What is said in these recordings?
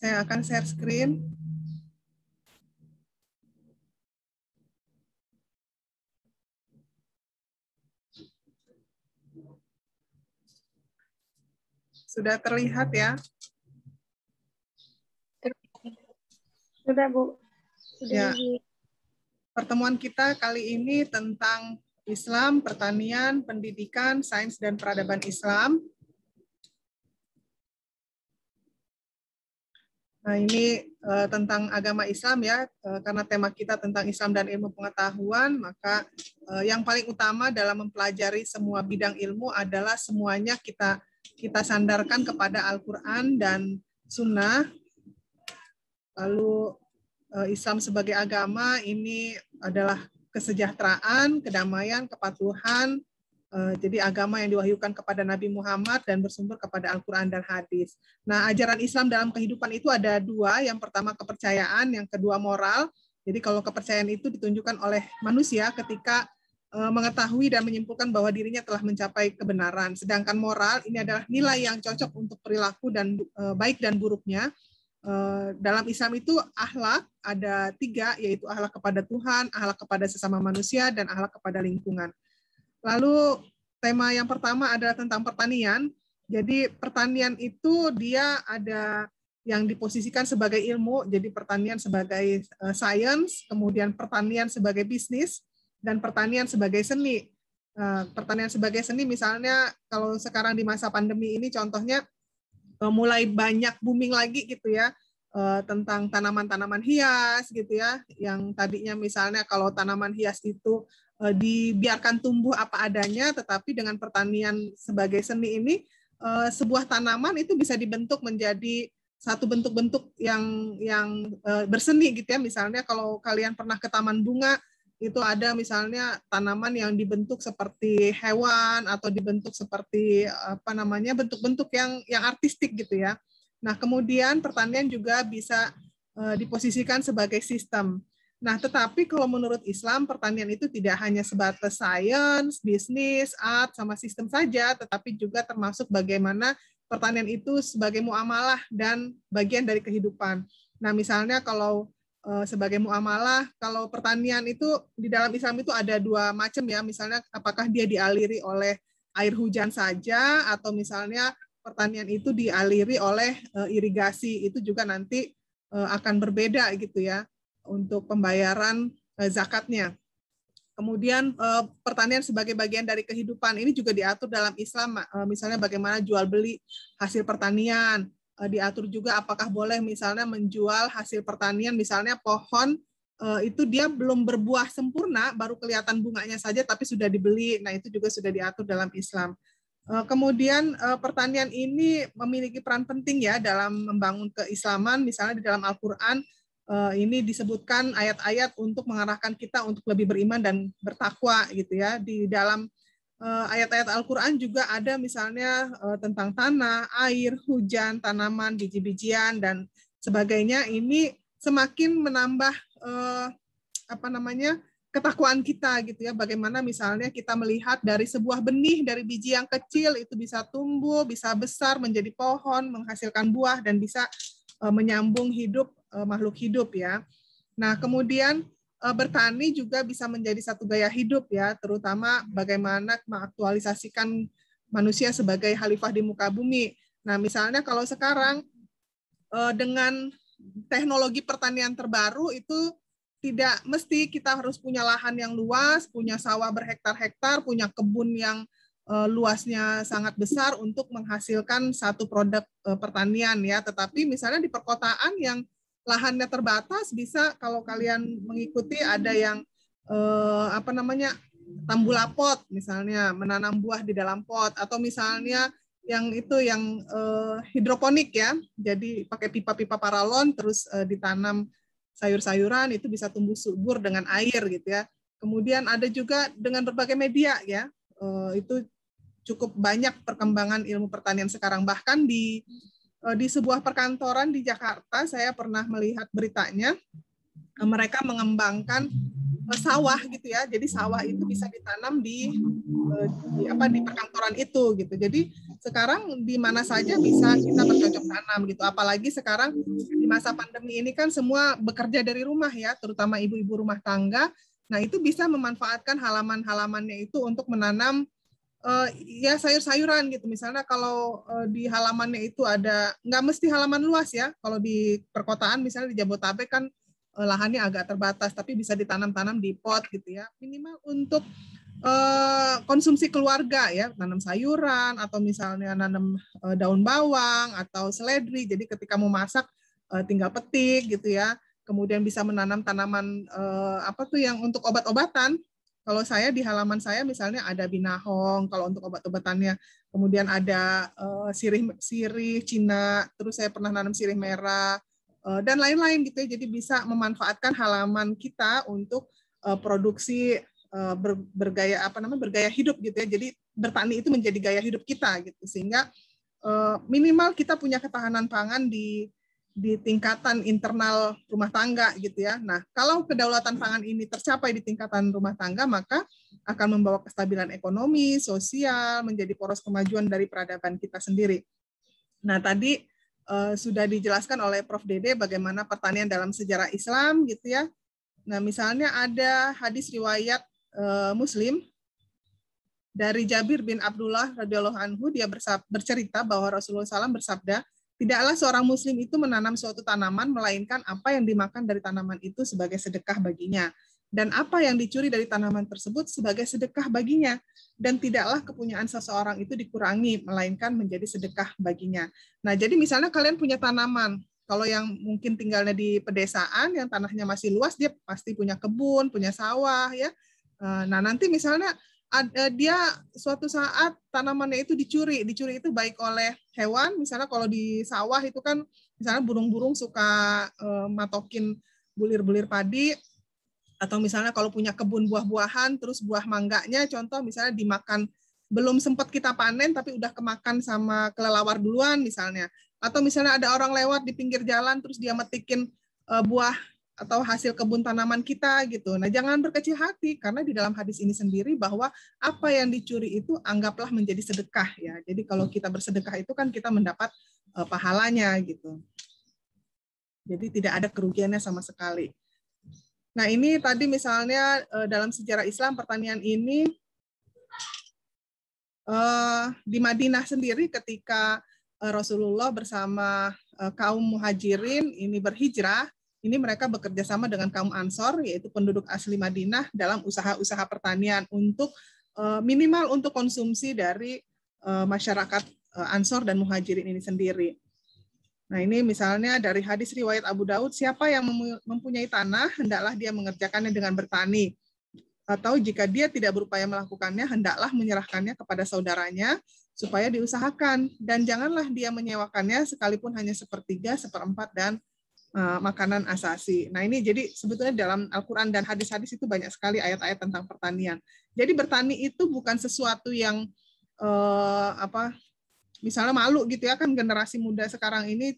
Saya akan share screen. Sudah terlihat ya? Sudah, Bu. Ya. Pertemuan kita kali ini tentang Islam, pertanian, pendidikan, sains, dan peradaban Islam. Nah, ini tentang agama Islam ya, karena tema kita tentang Islam dan ilmu pengetahuan, maka yang paling utama dalam mempelajari semua bidang ilmu adalah semuanya kita sandarkan kepada Al-Quran dan Sunnah. Lalu Islam sebagai agama ini adalah kesejahteraan, kedamaian, kepatuhan. Jadi agama yang diwahyukan kepada Nabi Muhammad dan bersumber kepada Al-Quran dan hadis. Nah, ajaran Islam dalam kehidupan itu ada dua. Yang pertama kepercayaan, yang kedua moral. Jadi kalau kepercayaan itu ditunjukkan oleh manusia ketika mengetahui dan menyimpulkan bahwa dirinya telah mencapai kebenaran. Sedangkan moral ini adalah nilai yang cocok untuk perilaku dan baik dan buruknya. Dalam Islam itu akhlak ada tiga, yaitu akhlak kepada Tuhan, akhlak kepada sesama manusia, dan akhlak kepada lingkungan. Lalu tema yang pertama adalah tentang pertanian. Jadi pertanian itu dia ada yang diposisikan sebagai ilmu, jadi pertanian sebagai sains, kemudian pertanian sebagai bisnis, dan pertanian sebagai seni. Pertanian sebagai seni misalnya kalau sekarang di masa pandemi ini contohnya mulai banyak booming lagi gitu ya, tentang tanaman-tanaman hias gitu ya, yang tadinya misalnya kalau tanaman hias itu dibiarkan tumbuh apa adanya, tetapi dengan pertanian sebagai seni ini sebuah tanaman itu bisa dibentuk menjadi satu bentuk-bentuk yang berseni gitu ya. Misalnya kalau kalian pernah ke taman bunga, itu ada misalnya tanaman yang dibentuk seperti hewan atau dibentuk seperti apa namanya bentuk-bentuk yang artistik gitu ya. Nah, kemudian pertanian juga bisa diposisikan sebagai sistem. Nah, tetapi kalau menurut Islam, pertanian itu tidak hanya sebatas sains, bisnis, art, sama sistem saja, tetapi juga termasuk bagaimana pertanian itu sebagai muamalah dan bagian dari kehidupan. Nah, misalnya kalau sebagai muamalah, kalau pertanian itu di dalam Islam itu ada dua macam ya, misalnya apakah dia dialiri oleh air hujan saja, atau misalnya pertanian itu dialiri oleh irigasi, itu juga nanti akan berbeda gitu ya untuk pembayaran zakatnya. Kemudian pertanian sebagai bagian dari kehidupan ini juga diatur dalam Islam, misalnya bagaimana jual beli hasil pertanian, diatur juga apakah boleh misalnya menjual hasil pertanian, misalnya pohon itu dia belum berbuah sempurna, baru kelihatan bunganya saja tapi sudah dibeli. Nah, itu juga sudah diatur dalam Islam. Kemudian pertanian ini memiliki peran penting ya dalam membangun keislaman, misalnya di dalam Al-Quran ini disebutkan ayat-ayat untuk mengarahkan kita untuk lebih beriman dan bertakwa gitu ya. Di dalam ayat-ayat Al-Quran juga ada misalnya tentang tanah, air, hujan, tanaman, biji-bijian dan sebagainya. Ini semakin menambah apa namanya ketakwaan kita gitu ya. Bagaimana misalnya kita melihat dari sebuah benih, dari biji yang kecil itu bisa tumbuh, bisa besar menjadi pohon, menghasilkan buah dan bisa menyambung hidup makhluk hidup ya. Nah, kemudian bertani juga bisa menjadi satu gaya hidup ya, terutama bagaimana mengaktualisasikan manusia sebagai khalifah di muka bumi. Nah, misalnya kalau sekarang dengan teknologi pertanian terbaru itu tidak mesti kita harus punya lahan yang luas, punya sawah berhektar-hektar, punya kebun yang luasnya sangat besar untuk menghasilkan satu produk pertanian ya. Tetapi misalnya di perkotaan yang lahannya terbatas, bisa kalau kalian mengikuti ada yang apa namanya tambulapot, misalnya menanam buah di dalam pot, atau misalnya yang itu yang hidroponik ya, jadi pakai pipa-pipa paralon terus ditanam sayur-sayuran, itu bisa tumbuh subur dengan air gitu ya. Kemudian ada juga dengan berbagai media ya, itu cukup banyak perkembangan ilmu pertanian sekarang. Bahkan di sebuah perkantoran di Jakarta, saya pernah melihat beritanya, mereka mengembangkan sawah gitu ya. Jadi sawah itu bisa ditanam di di perkantoran itu gitu. Jadi sekarang di mana saja bisa kita bercocok tanam gitu. Apalagi sekarang di masa pandemi ini kan semua bekerja dari rumah ya, terutama ibu-ibu rumah tangga. Nah, itu bisa memanfaatkan halaman-halamannya itu untuk menanam ya sayur-sayuran gitu. Misalnya kalau di halamannya itu ada, nggak mesti halaman luas ya. Kalau di perkotaan misalnya di Jabodetabek kan lahannya agak terbatas, tapi bisa ditanam-tanam di pot gitu ya. Minimal untuk konsumsi keluarga ya, nanam sayuran atau misalnya nanam daun bawang atau seledri. Jadi ketika mau masak tinggal petik gitu ya. Kemudian bisa menanam tanaman apa tuh yang untuk obat-obatan. Kalau saya di halaman saya misalnya ada binahong kalau untuk obat-obatannya. Kemudian ada sirih Cina, terus saya pernah nanam sirih merah dan lain-lain gitu ya. Jadi bisa memanfaatkan halaman kita untuk produksi bergaya bergaya hidup gitu ya. Jadi bertani itu menjadi gaya hidup kita gitu. Sehingga minimal kita punya ketahanan pangan di tingkatan internal rumah tangga gitu ya. Nah, kalau kedaulatan pangan ini tercapai di tingkatan rumah tangga, maka akan membawa kestabilan ekonomi, sosial, menjadi poros kemajuan dari peradaban kita sendiri. Nah, tadi sudah dijelaskan oleh Prof. Dede bagaimana pertanian dalam sejarah Islam gitu ya. Nah, misalnya ada hadis riwayat Muslim dari Jabir bin Abdullah radhiyallahu anhu, dia bercerita bahwa Rasulullah SAW bersabda, tidaklah seorang muslim itu menanam suatu tanaman, melainkan apa yang dimakan dari tanaman itu sebagai sedekah baginya. Dan apa yang dicuri dari tanaman tersebut sebagai sedekah baginya. Dan tidaklah kepunyaan seseorang itu dikurangi, melainkan menjadi sedekah baginya. Nah, jadi misalnya kalian punya tanaman. Kalau yang mungkin tinggalnya di pedesaan, yang tanahnya masih luas, dia pasti punya kebun, punya sawah. Ya. Nah, nanti misalnya dia suatu saat tanamannya itu dicuri itu baik oleh hewan, misalnya kalau di sawah itu kan misalnya burung-burung suka matokin bulir-bulir padi, atau misalnya kalau punya kebun buah-buahan terus buah mangganya contoh misalnya dimakan, belum sempat kita panen tapi udah kemakan sama kelelawar duluan misalnya, atau misalnya ada orang lewat di pinggir jalan terus dia metikin buah atau hasil kebun tanaman kita gitu. Nah, jangan berkecil hati karena di dalam hadis ini sendiri bahwa apa yang dicuri itu anggaplah menjadi sedekah ya. Jadi kalau kita bersedekah itu kan kita mendapat pahalanya gitu. Jadi tidak ada kerugiannya sama sekali. Nah, ini tadi misalnya dalam sejarah Islam pertanian ini di Madinah sendiri ketika Rasulullah bersama kaum muhajirin ini berhijrah, ini mereka bekerja sama dengan kaum Ansor, yaitu penduduk asli Madinah dalam usaha-usaha pertanian untuk minimal untuk konsumsi dari masyarakat Ansor dan muhajirin ini sendiri. Nah, ini misalnya dari hadis riwayat Abu Daud, siapa yang mempunyai tanah, hendaklah dia mengerjakannya dengan bertani. Atau jika dia tidak berupaya melakukannya, hendaklah menyerahkannya kepada saudaranya supaya diusahakan. Dan janganlah dia menyewakannya sekalipun hanya sepertiga, seperempat, dan makanan asasi. Nah, ini jadi sebetulnya dalam Al-Quran dan hadis-hadis itu banyak sekali ayat-ayat tentang pertanian. Jadi bertani itu bukan sesuatu yang misalnya malu gitu ya, kan generasi muda sekarang ini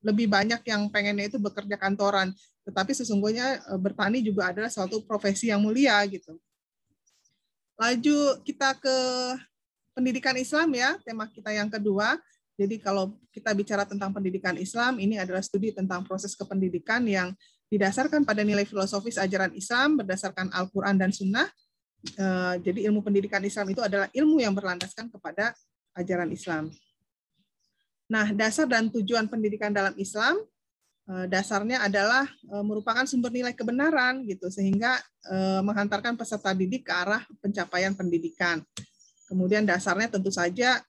lebih banyak yang pengennya itu bekerja kantoran. Tetapi sesungguhnya bertani juga adalah suatu profesi yang mulia gitu. Laju kita ke pendidikan Islam ya, tema kita yang kedua. Jadi kalau kita bicara tentang pendidikan Islam, ini adalah studi tentang proses kependidikan yang didasarkan pada nilai filosofis ajaran Islam berdasarkan Al-Quran dan Sunnah. Jadi ilmu pendidikan Islam itu adalah ilmu yang berlandaskan kepada ajaran Islam. Nah, dasar dan tujuan pendidikan dalam Islam, dasarnya adalah merupakan sumber nilai kebenaran, gitu, sehingga menghantarkan peserta didik ke arah pencapaian pendidikan. Kemudian dasarnya tentu saja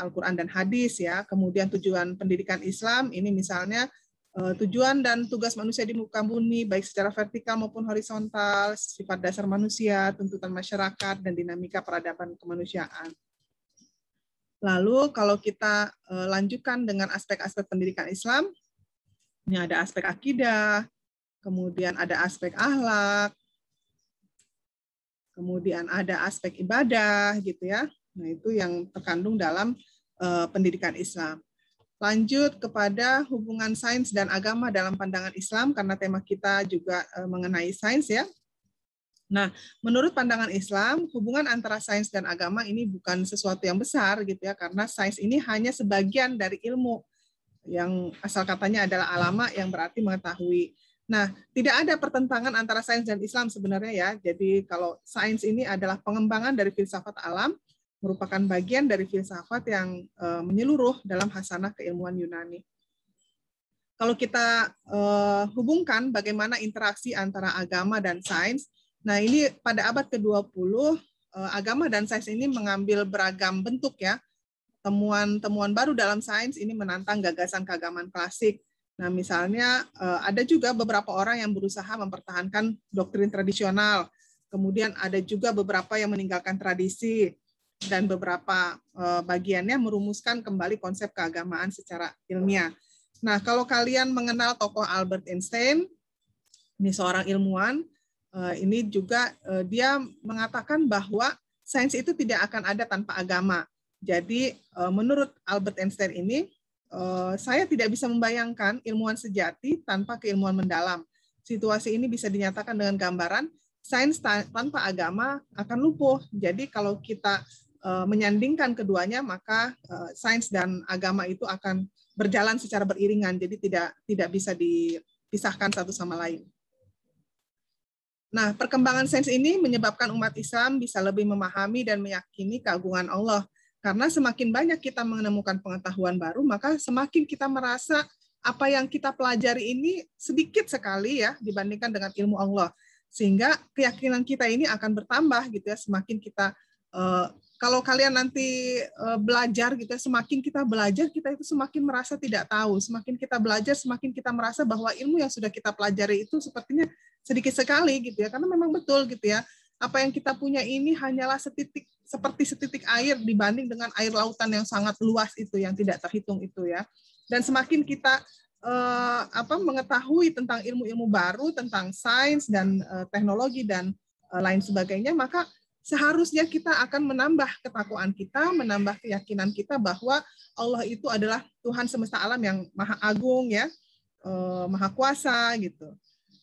Al-Quran dan hadis ya. Kemudian tujuan pendidikan Islam ini misalnya tujuan dan tugas manusia di muka bumi baik secara vertikal maupun horizontal, sifat dasar manusia, tuntutan masyarakat, dan dinamika peradaban kemanusiaan. Lalu kalau kita lanjutkan dengan aspek-aspek pendidikan Islam, ini ada aspek akidah, kemudian ada aspek akhlak, kemudian ada aspek ibadah gitu ya. Nah, itu yang terkandung dalam pendidikan Islam. Lanjut kepada hubungan sains dan agama dalam pandangan Islam, karena tema kita juga mengenai sains ya. Nah, menurut pandangan Islam, hubungan antara sains dan agama ini bukan sesuatu yang besar gitu ya, karena sains ini hanya sebagian dari ilmu yang asal katanya adalah alama yang berarti mengetahui. Nah, tidak ada pertentangan antara sains dan Islam sebenarnya ya. Jadi kalau sains ini adalah pengembangan dari filsafat alam, merupakan bagian dari filsafat yang menyeluruh dalam hasanah keilmuan Yunani. Kalau kita hubungkan bagaimana interaksi antara agama dan sains, nah ini pada abad ke-20 agama dan sains ini mengambil beragam bentuk ya. Temuan-temuan baru dalam sains ini menantang gagasan keagamaan klasik. Nah, misalnya ada juga beberapa orang yang berusaha mempertahankan doktrin tradisional. Kemudian ada juga beberapa yang meninggalkan tradisi dan beberapa bagiannya merumuskan kembali konsep keagamaan secara ilmiah. Nah, kalau kalian mengenal tokoh Albert Einstein, ini seorang ilmuwan, ini juga dia mengatakan bahwa sains itu tidak akan ada tanpa agama. Jadi menurut Albert Einstein ini, saya tidak bisa membayangkan ilmuwan sejati tanpa keilmuan mendalam. Situasi ini bisa dinyatakan dengan gambaran sains tanpa agama akan lumpuh. Jadi kalau kita menyandingkan keduanya, maka sains dan agama itu akan berjalan secara beriringan. Jadi tidak bisa dipisahkan satu sama lain. Nah, perkembangan sains ini menyebabkan umat Islam bisa lebih memahami dan meyakini keagungan Allah. Karena semakin banyak kita menemukan pengetahuan baru, maka semakin kita merasa apa yang kita pelajari ini sedikit sekali ya dibandingkan dengan ilmu Allah. Sehingga keyakinan kita ini akan bertambah gitu ya, semakin kita kalau kalian nanti belajar gitu ya, semakin kita belajar kita itu semakin merasa tidak tahu, semakin kita belajar semakin kita merasa bahwa ilmu yang sudah kita pelajari itu sepertinya sedikit sekali gitu ya, karena memang betul gitu ya, apa yang kita punya ini hanyalah seperti setitik air dibanding dengan air lautan yang sangat luas itu yang tidak terhitung itu ya. Dan semakin kita mengetahui tentang ilmu-ilmu baru tentang sains dan teknologi dan lain sebagainya, maka seharusnya kita akan menambah ketakwaan kita, menambah keyakinan kita bahwa Allah itu adalah Tuhan semesta alam yang maha agung ya, maha kuasa gitu.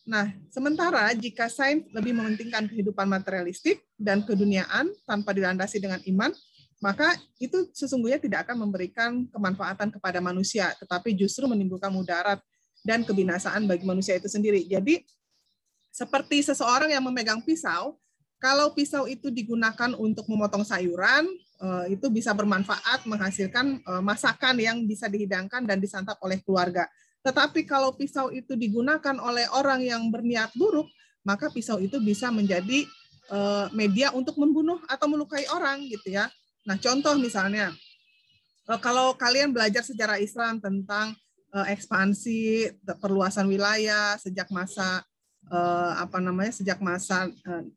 Nah, sementara jika sains lebih mementingkan kehidupan materialistik dan keduniaan tanpa dilandasi dengan iman, maka itu sesungguhnya tidak akan memberikan kemanfaatan kepada manusia, tetapi justru menimbulkan mudarat dan kebinasaan bagi manusia itu sendiri. Jadi, seperti seseorang yang memegang pisau, kalau pisau itu digunakan untuk memotong sayuran, itu bisa bermanfaat menghasilkan masakan yang bisa dihidangkan dan disantap oleh keluarga. Tetapi kalau pisau itu digunakan oleh orang yang berniat buruk, maka pisau itu bisa menjadi media untuk membunuh atau melukai orang gitu ya. Nah, contoh misalnya, kalau kalian belajar sejarah Islam tentang ekspansi, perluasan wilayah sejak masa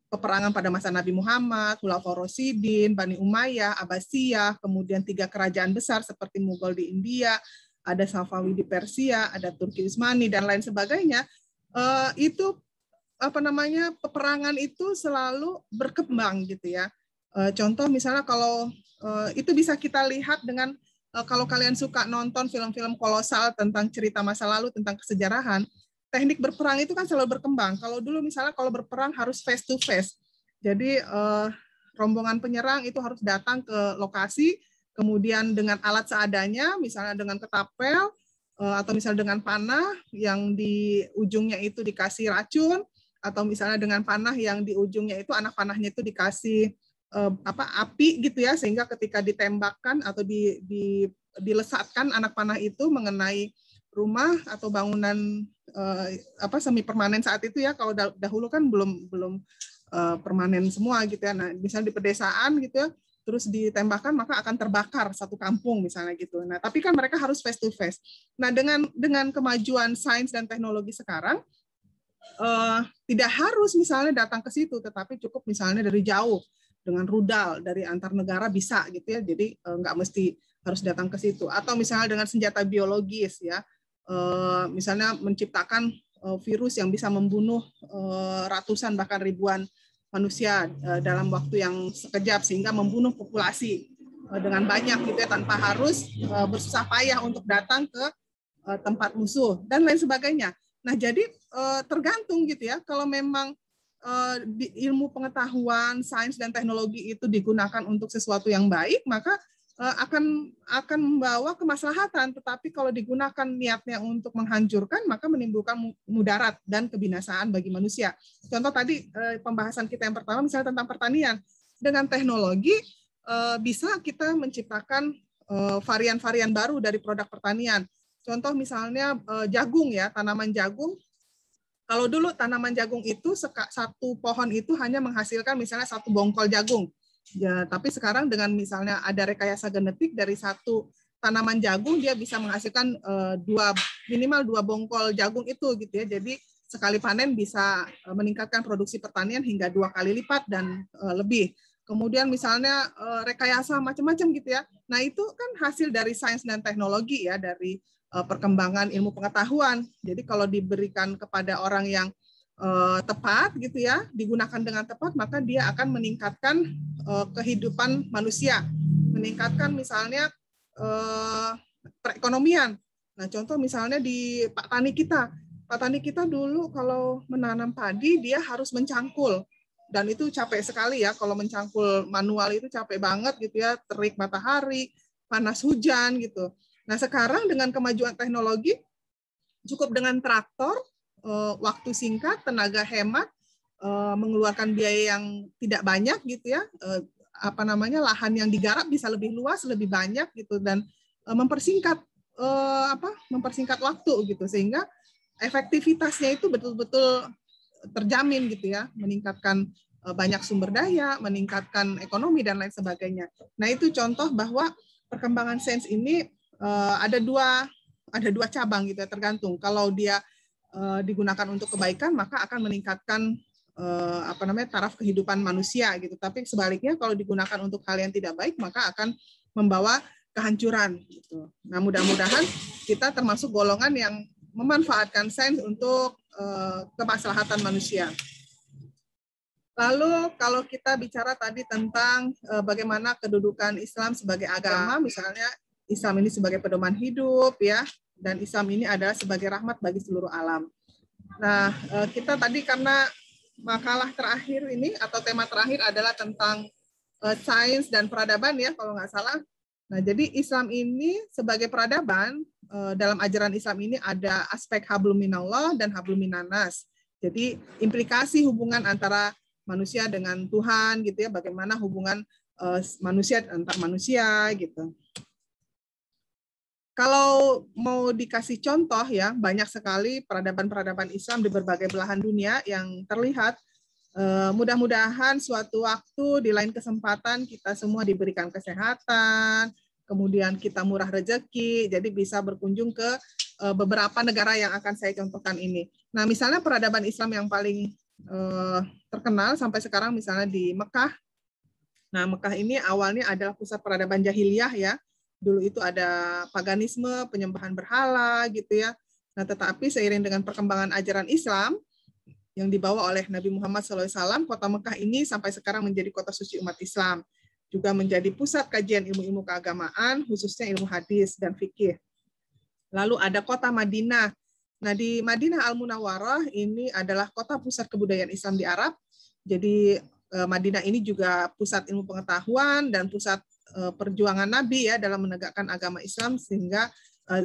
peperangan pada masa Nabi Muhammad, Khulafaur Rasyidin, Bani Umayyah, Abbasiyah, kemudian 3 kerajaan besar seperti Mughal di India, ada Safawi di Persia, ada Turki Utsmani dan lain sebagainya, itu peperangan itu selalu berkembang gitu ya. Contoh misalnya kalau itu bisa kita lihat dengan kalau kalian suka nonton film-film kolosal tentang cerita masa lalu tentang kesejarahan, teknik berperang itu kan selalu berkembang. Kalau dulu misalnya kalau berperang harus face to face. Jadi rombongan penyerang itu harus datang ke lokasi, kemudian dengan alat seadanya, misalnya dengan ketapel, atau misalnya dengan panah yang di ujungnya itu dikasih racun, atau misalnya dengan panah yang di ujungnya itu anak panahnya itu dikasih api gitu ya, sehingga ketika ditembakkan atau dilesatkan anak panah itu mengenai rumah atau bangunan semi permanen saat itu ya. Kalau dahulu kan belum permanen semua gitu ya. Nah, misalnya di pedesaan gitu ya, terus ditembakkan maka akan terbakar satu kampung misalnya gitu. Nah, tapi kan mereka harus face to face. Nah, dengan kemajuan sains dan teknologi sekarang tidak harus misalnya datang ke situ, tetapi cukup misalnya dari jauh dengan rudal dari antar negara bisa gitu ya. Jadi nggak mesti harus datang ke situ. Atau misalnya dengan senjata biologis ya, misalnya menciptakan virus yang bisa membunuh ratusan bahkan ribuan manusia dalam waktu yang sekejap sehingga membunuh populasi dengan banyak gitu ya, tanpa harus bersusah payah untuk datang ke tempat musuh dan lain sebagainya. Nah, jadi tergantung gitu ya, kalau memang ilmu pengetahuan, sains dan teknologi itu digunakan untuk sesuatu yang baik, maka akan membawa kemaslahatan. Tetapi kalau digunakan niatnya untuk menghancurkan, maka menimbulkan mudarat dan kebinasaan bagi manusia. Contoh tadi pembahasan kita yang pertama misalnya tentang pertanian. Dengan teknologi bisa kita menciptakan varian-varian baru dari produk pertanian. Contoh misalnya jagung ya, tanaman jagung. Kalau dulu tanaman jagung itu satu pohon itu hanya menghasilkan misalnya satu bongkol jagung. Ya, tapi sekarang dengan misalnya ada rekayasa genetik dari satu tanaman jagung dia bisa menghasilkan minimal 2 bongkol jagung itu gitu ya. Jadi sekali panen bisa meningkatkan produksi pertanian hingga 2 kali lipat dan lebih. Kemudian misalnya rekayasa macam-macam gitu ya. Nah, itu kan hasil dari sains dan teknologi ya, dari perkembangan ilmu pengetahuan. Jadi kalau diberikan kepada orang yang tepat gitu ya, digunakan dengan tepat, maka dia akan meningkatkan kehidupan manusia, meningkatkan misalnya perekonomian. Nah, contoh misalnya di Pak Tani kita dulu kalau menanam padi dia harus mencangkul, dan itu capek sekali ya, kalau mencangkul manual itu capek banget gitu ya, terik matahari, panas hujan gitu. Nah, sekarang dengan kemajuan teknologi, cukup dengan traktor, waktu singkat, tenaga hemat, mengeluarkan biaya yang tidak banyak gitu ya, lahan yang digarap bisa lebih luas, lebih banyak gitu, dan mempersingkat waktu gitu, sehingga efektivitasnya itu betul-betul terjamin gitu ya, meningkatkan banyak sumber daya, meningkatkan ekonomi dan lain sebagainya. Nah, itu contoh bahwa perkembangan sains ini ada dua cabang gitu ya, tergantung. Kalau dia digunakan untuk kebaikan, maka akan meningkatkan taraf kehidupan manusia gitu. Tapi sebaliknya kalau digunakan untuk hal yang tidak baik, maka akan membawa kehancuran gitu. Nah, mudah-mudahan kita termasuk golongan yang memanfaatkan sains untuk kemaslahatan manusia. Lalu kalau kita bicara tadi tentang bagaimana kedudukan Islam sebagai agama, misalnya Islam ini sebagai pedoman hidup ya, dan Islam ini adalah sebagai rahmat bagi seluruh alam. Nah, kita tadi karena makalah terakhir ini atau tema terakhir adalah tentang sains dan peradaban ya, kalau nggak salah. Nah, jadi Islam ini sebagai peradaban, dalam ajaran Islam ini ada aspek hablum minallah dan hablum minannas. Jadi implikasi hubungan antara manusia dengan Tuhan gitu ya, bagaimana hubungan manusia antar manusia gitu. Kalau mau dikasih contoh ya, banyak sekali peradaban-peradaban Islam di berbagai belahan dunia yang terlihat. Mudah-mudahan suatu waktu di lain kesempatan kita semua diberikan kesehatan, kemudian kita murah rezeki, jadi bisa berkunjung ke beberapa negara yang akan saya contohkan ini. Nah, misalnya peradaban Islam yang paling terkenal sampai sekarang misalnya di Mekah. Nah, Mekah ini awalnya adalah pusat peradaban jahiliyah ya. Dulu itu ada paganisme, penyembahan berhala gitu ya. Nah, tetapi seiring dengan perkembangan ajaran Islam yang dibawa oleh Nabi Muhammad SAW, kota Mekah ini sampai sekarang menjadi kota suci umat Islam. Juga menjadi pusat kajian ilmu-ilmu keagamaan, khususnya ilmu hadis dan fikih. Lalu ada kota Madinah. Nah, di Madinah Al-Munawwarah ini adalah kota pusat kebudayaan Islam di Arab. Jadi Madinah ini juga pusat ilmu pengetahuan dan pusat perjuangan Nabi ya dalam menegakkan agama Islam, sehingga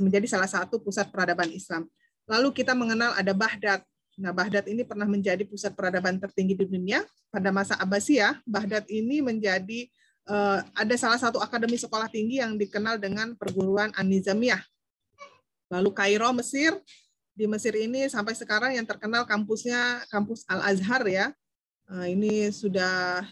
menjadi salah satu pusat peradaban Islam. Lalu kita mengenal ada Baghdad. Nah, Baghdad ini pernah menjadi pusat peradaban tertinggi di dunia. Pada masa Abbasiyah, Baghdad ini menjadi ada salah satu akademi sekolah tinggi yang dikenal dengan perguruan An-Nizamiyah. Lalu Kairo, Mesir. Di Mesir ini sampai sekarang yang terkenal kampusnya kampus Al-Azhar ya. Ini sudah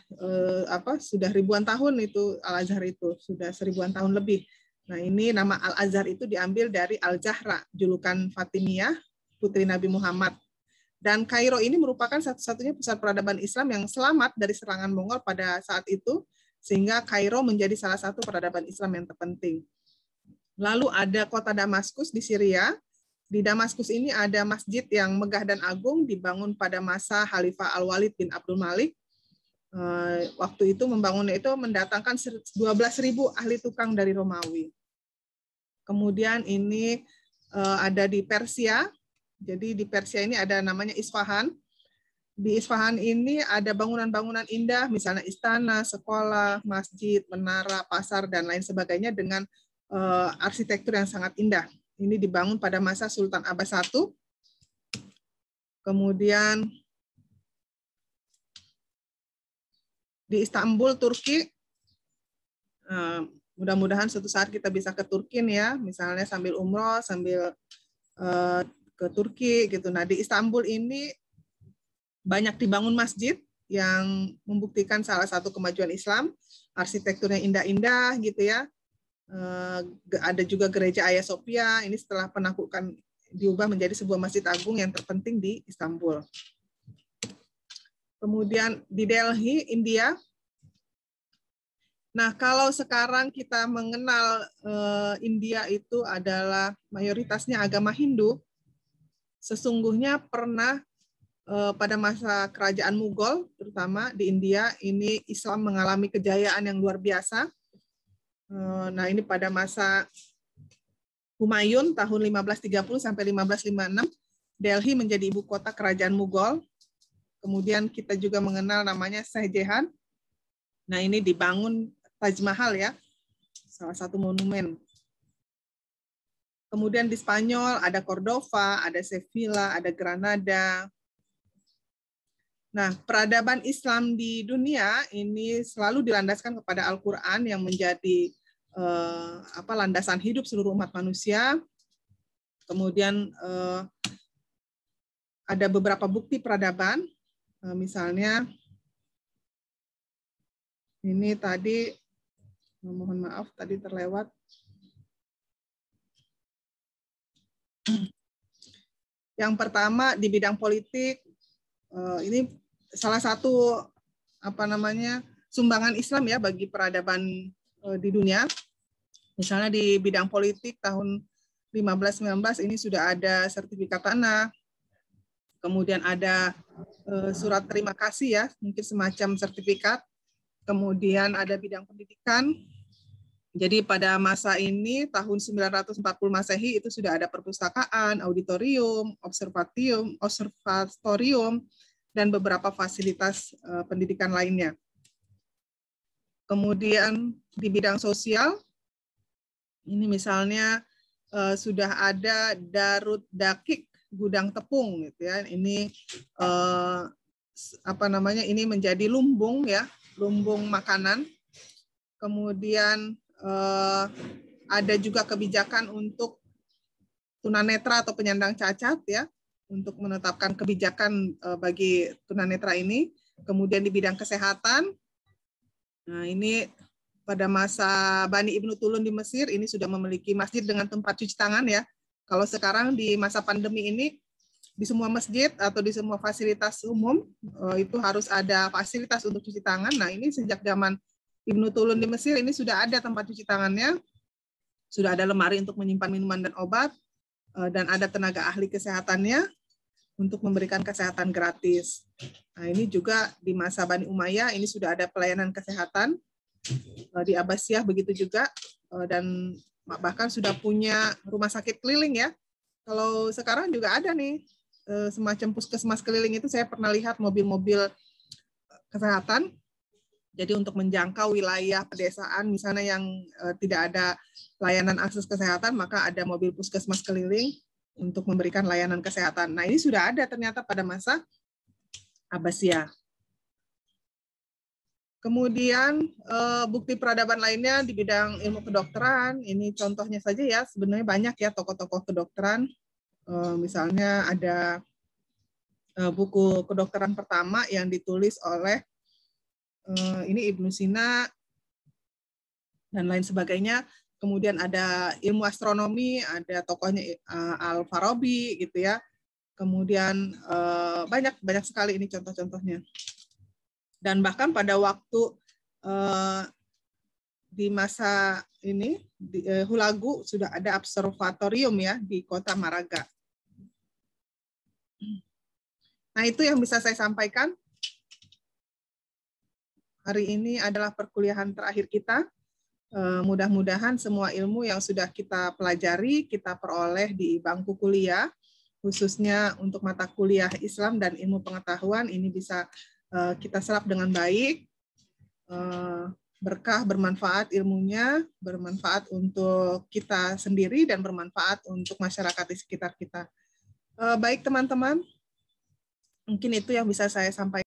sudah ribuan tahun itu Al-Azhar itu, sudah 1000-an tahun lebih. Nah, ini nama Al-Azhar itu diambil dari Al-Zahra, julukan Fatimiyah, putri Nabi Muhammad. Dan Kairo ini merupakan satu-satunya pusat peradaban Islam yang selamat dari serangan Mongol pada saat itu, sehingga Kairo menjadi salah satu peradaban Islam yang terpenting. Lalu ada kota Damaskus di Syria. Di Damaskus ini ada masjid yang megah dan agung, dibangun pada masa Khalifah Al-Walid bin Abdul Malik. Waktu itu membangunnya itu mendatangkan 12.000 ahli tukang dari Romawi. Kemudian ini ada di Persia. Jadi di Persia ini ada namanya Isfahan. Di Isfahan ini ada bangunan-bangunan indah, misalnya istana, sekolah, masjid, menara, pasar, dan lain sebagainya dengan arsitektur yang sangat indah. Ini dibangun pada masa Sultan Abbas I. Kemudian di Istanbul, Turki, mudah-mudahan suatu saat kita bisa ke Turki ya, misalnya sambil umroh, sambil ke Turki gitu. Nah, di Istanbul ini banyak dibangun masjid yang membuktikan salah satu kemajuan Islam, arsitekturnya indah-indah gitu ya. Ada juga gereja Hagia Sophia, ini setelah penaklukan diubah menjadi sebuah masjid agung yang terpenting di Istanbul. Kemudian di Delhi, India. Nah, kalau sekarang kita mengenal India itu adalah mayoritasnya agama Hindu, sesungguhnya pernah pada masa kerajaan Mughal, terutama di India, ini Islam mengalami kejayaan yang luar biasa. Nah, ini pada masa Humayun tahun 1530 sampai 1556, Delhi menjadi ibu kota kerajaan Mughal. Kemudian kita juga mengenal namanya Shah Jahan. Nah, ini dibangun Taj Mahal ya, salah satu monumen. Kemudian di Spanyol ada Cordova, ada Sevilla, ada Granada. Nah, peradaban Islam di dunia ini selalu dilandaskan kepada Al-Quran yang menjadi landasan hidup seluruh umat manusia. Kemudian ada beberapa bukti peradaban, misalnya ini tadi, mohon maaf tadi terlewat. Yang pertama di bidang politik, ini salah satu sumbangan Islam ya bagi peradaban di dunia. Misalnya di bidang politik tahun 1519 ini sudah ada sertifikat tanah. Kemudian ada surat terima kasih ya, mungkin semacam sertifikat. Kemudian ada bidang pendidikan. Jadi pada masa ini tahun 940 Masehi itu sudah ada perpustakaan, auditorium, observatorium, dan beberapa fasilitas pendidikan lainnya. Kemudian di bidang sosial, ini misalnya sudah ada Darut Dakik, gudang tepung gitu ya. Ini ini menjadi lumbung ya, lumbung makanan. Kemudian ada juga kebijakan untuk tunanetra atau penyandang cacat ya, untuk menetapkan kebijakan bagi tunanetra ini. Kemudian di bidang kesehatan, nah ini pada masa Bani Ibnu Tulun di Mesir ini sudah memiliki masjid dengan tempat cuci tangan ya. Kalau sekarang di masa pandemi ini di semua masjid atau di semua fasilitas umum itu harus ada fasilitas untuk cuci tangan. Nah, ini sejak zaman Ibnu Tulun di Mesir ini sudah ada tempat cuci tangannya. Sudah ada lemari untuk menyimpan minuman dan obat, dan ada tenaga ahli kesehatannya untuk memberikan kesehatan gratis. Nah, ini juga di masa Bani Umayyah ini sudah ada pelayanan kesehatan. Di Abbasiyah begitu juga, dan bahkan sudah punya rumah sakit keliling ya. Kalau sekarang juga ada nih semacam puskesmas keliling, itu saya pernah lihat mobil-mobil kesehatan. Jadi untuk menjangkau wilayah pedesaan misalnya yang tidak ada layanan akses kesehatan, maka ada mobil puskesmas keliling untuk memberikan layanan kesehatan. Nah, ini sudah ada ternyata pada masa Abbasiyah. Kemudian bukti peradaban lainnya di bidang ilmu kedokteran, ini contohnya saja ya, sebenarnya banyak ya tokoh-tokoh kedokteran. Misalnya ada buku kedokteran pertama yang ditulis oleh ini Ibnu Sina dan lain sebagainya. Kemudian ada ilmu astronomi, ada tokohnya Al-Farabi gitu ya. Kemudian banyak sekali ini contoh-contohnya. Dan bahkan pada waktu di masa ini di Hulagu sudah ada observatorium ya di kota Maraga. Nah, itu yang bisa saya sampaikan. Hari ini adalah perkuliahan terakhir kita. Mudah-mudahan semua ilmu yang sudah kita pelajari, kita peroleh di bangku kuliah, khususnya untuk mata kuliah Islam dan ilmu pengetahuan ini bisa kita serap dengan baik, berkah, bermanfaat ilmunya, bermanfaat untuk kita sendiri dan bermanfaat untuk masyarakat di sekitar kita. Baik teman-teman, mungkin itu yang bisa saya sampaikan.